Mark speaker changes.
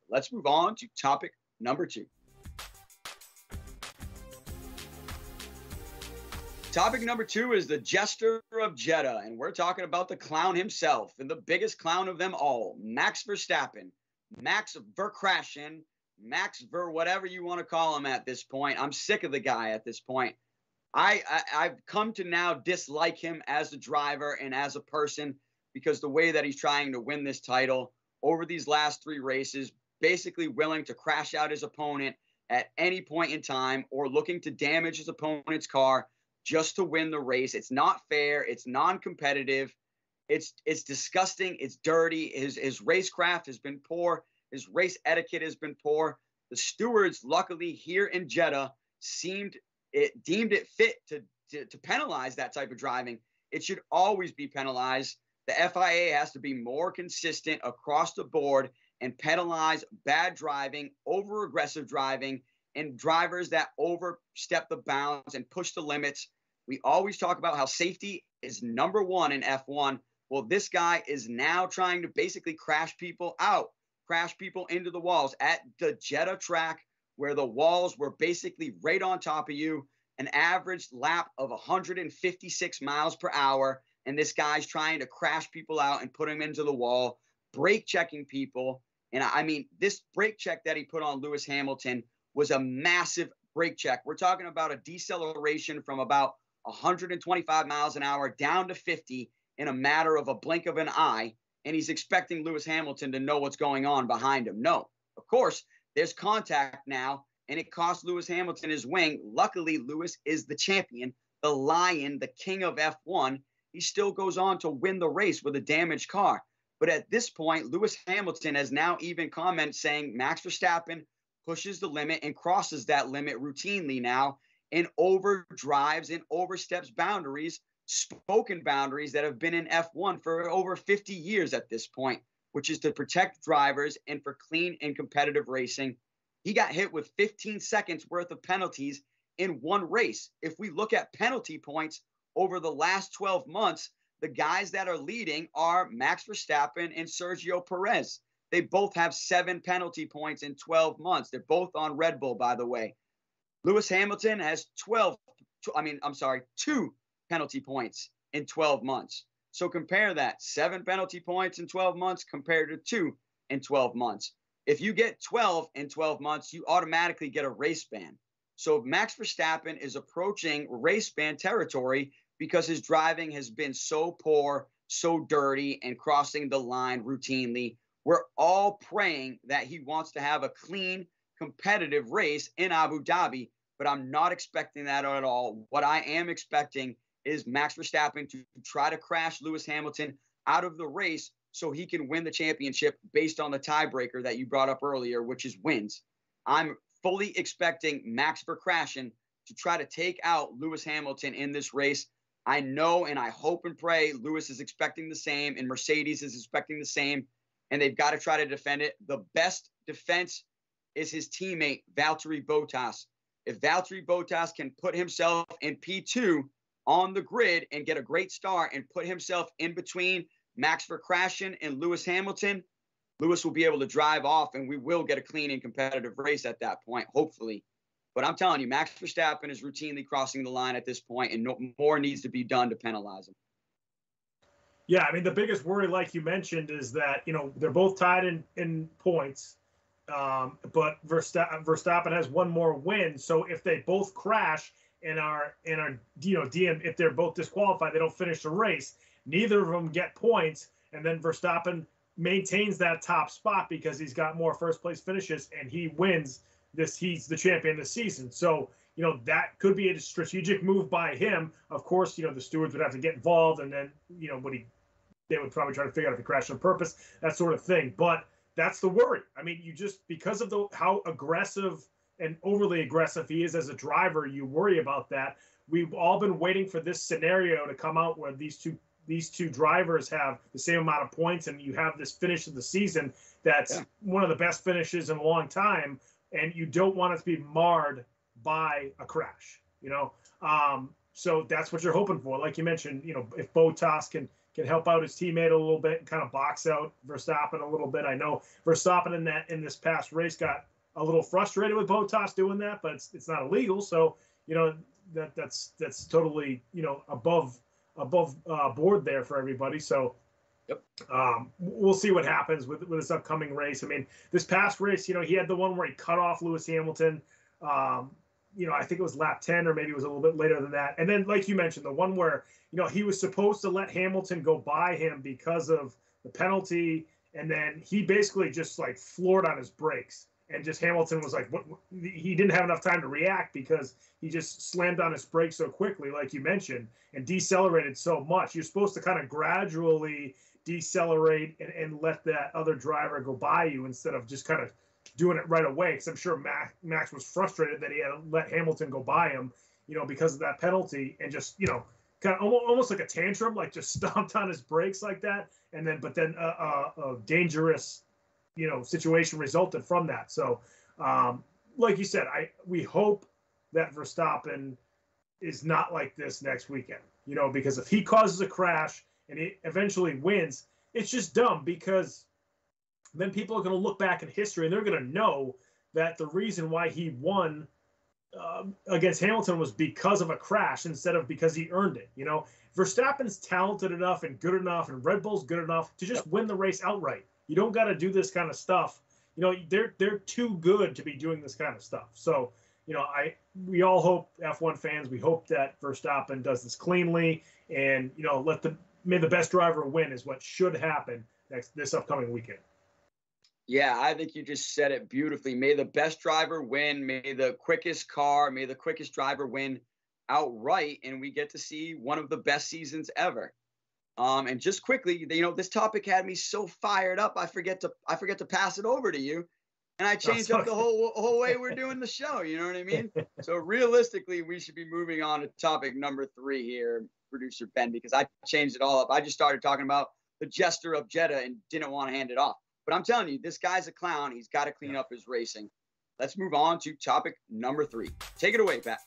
Speaker 1: let's move on to topic number 2. Topic number 2 is the Jester of Jeddah, and we're talking about the clown himself and the biggest clown of them all, Max Verstappen. Max Verkrashen, Max Ver whatever you want to call him at this point. I'm sick of the guy at this point. I've come to now dislike him as a driver and as a person because the way that he's trying to win this title over these last 3 races, basically willing to crash out his opponent at any point in time or looking to damage his opponent's car just to win the race. It's not fair. It's non-competitive. It's disgusting. It's dirty. His racecraft has been poor. His race etiquette has been poor. The stewards, luckily here in Jeddah, deemed it fit to penalize that type of driving. It should always be penalized. The FIA has to be more consistent across the board and penalize bad driving, over-aggressive driving, and drivers that overstep the bounds and push the limits. We always talk about how safety is number 1 in F1. Well, this guy is now trying to basically crash people out, crash people into the walls at the Jeddah track where the walls were basically right on top of you, an average lap of 156 miles per hour. And this guy's trying to crash people out and put them into the wall, brake checking people. And I mean, this brake check that he put on Lewis Hamilton was a massive brake check. We're talking about a deceleration from about 125 miles an hour down to 50 in a matter of a blink of an eye, and he's expecting Lewis Hamilton to know what's going on behind him. No, of course, there's contact now, and it cost Lewis Hamilton his wing. Luckily, Lewis is the champion, the lion, the king of F1. He still goes on to win the race with a damaged car. But at this point, Lewis Hamilton has now even commented saying Max Verstappen pushes the limit and crosses that limit routinely now, and overdrives and oversteps boundaries, spoken boundaries that have been in F1 for over 50 years at this point, which is to protect drivers and for clean and competitive racing. He got hit with 15 seconds worth of penalties in one race. If we look at penalty points over the last 12 months, the guys that are leading are Max Verstappen and Sergio Perez. They both have 7 penalty points in 12 months. They're both on Red Bull, by the way. Lewis Hamilton has 2 penalty points in 12 months. So compare that, 7 penalty points in 12 months compared to 2 in 12 months. If you get 12 in 12 months, you automatically get a race ban. So Max Verstappen is approaching race ban territory because his driving has been so poor, so dirty, and crossing the line routinely. We're all praying that he wants to have a clean, competitive race in Abu Dhabi, but I'm not expecting that at all. What I am expecting is Max Verstappen to try to crash Lewis Hamilton out of the race so he can win the championship based on the tiebreaker that you brought up earlier, which is wins. I'm fully expecting Max Verkrashen to try to take out Lewis Hamilton in this race. I know and I hope and pray Lewis is expecting the same and Mercedes is expecting the same, and they've got to try to defend it. The best defense is his teammate, Valtteri Bottas. If Valtteri Bottas can put himself in P2 on the grid and get a great start and put himself in between Max Verkrashen and Lewis Hamilton, Lewis will be able to drive off and we will get a clean and competitive race at that point, hopefully. But I'm telling you, Max Verstappen is routinely crossing the line at this point, and no more needs to be done to penalize him.
Speaker 2: Yeah, I mean, the biggest worry, like you mentioned, is that, they're both tied in points, but Verstappen has one more win. So if they both crash and are DM, if they're both disqualified, they don't finish the race. Neither of them get points, and then Verstappen maintains that top spot because he's got more first-place finishes, and he wins this. He's the champion this season. So, that could be a strategic move by him. Of course, the stewards would have to get involved, and then, they would probably try to figure out if he crashed on purpose, that sort of thing. But that's the worry. I mean, because of how aggressive and overly aggressive he is as a driver, you worry about that. We've all been waiting for this scenario to come out where these two drivers have the same amount of points, and you have this finish of the season that's one of the best finishes in a long time, and you don't want it to be marred by a crash, So that's what you're hoping for. Like you mentioned, if Bottas can can help out his teammate a little bit and kind of box out Verstappen a little bit. I know Verstappen in this past race got a little frustrated with Bottas doing that, but it's not illegal. So, you know, that's totally, you know, above board there for everybody. So
Speaker 1: yep.
Speaker 2: We'll see what happens with this upcoming race. I mean, this past race, you know, he had the one where he cut off Lewis Hamilton. You know, I think it was lap 10 or maybe it was a little bit later than that. And then, like you mentioned, the one where, you know, he was supposed to let Hamilton go by him because of the penalty. And then he basically just like floored on his brakes. And just Hamilton was like, what? He didn't have enough time to react because he just slammed on his brakes so quickly, like you mentioned, and decelerated so much. You're supposed to kind of gradually decelerate and let that other driver go by you instead of just kind of doing it right away. Because I'm sure Max was frustrated that he had to let Hamilton go by him, you know, because of that penalty, and just, you know, kind of almost like a tantrum, like just stomped on his brakes like that, and then a dangerous, you know, situation resulted from that. So, like you said, we hope that Verstappen is not like this next weekend, you know, because if he causes a crash and he eventually wins, it's just dumb, because then people are going to look back in history and they're going to know that the reason why he won against Hamilton was because of a crash instead of because he earned it. You know, Verstappen's talented enough and good enough, and Red Bull's good enough to just win the race outright. You don't got to do this kind of stuff. You know, they're too good to be doing this kind of stuff. So, you know, we all hope, F1 fans, we hope that Verstappen does this cleanly, and, you know, may the best driver win is what should happen this upcoming weekend.
Speaker 1: Yeah, I think you just said it beautifully. May the best driver win. May the quickest car, may the quickest driver win outright, and we get to see one of the best seasons ever. And just quickly, you know, this topic had me so fired up, I forget to pass it over to you, and I changed up the whole way we're doing the show. You know what I mean? So realistically, we should be moving on to topic number 3 here, producer Ben, because I changed it all up. I just started talking about the Jester of Jeddah and didn't want to hand it off. But I'm telling you, this guy's a clown. He's got to clean up his racing. Let's move on to topic number 3. Take it away, Pat.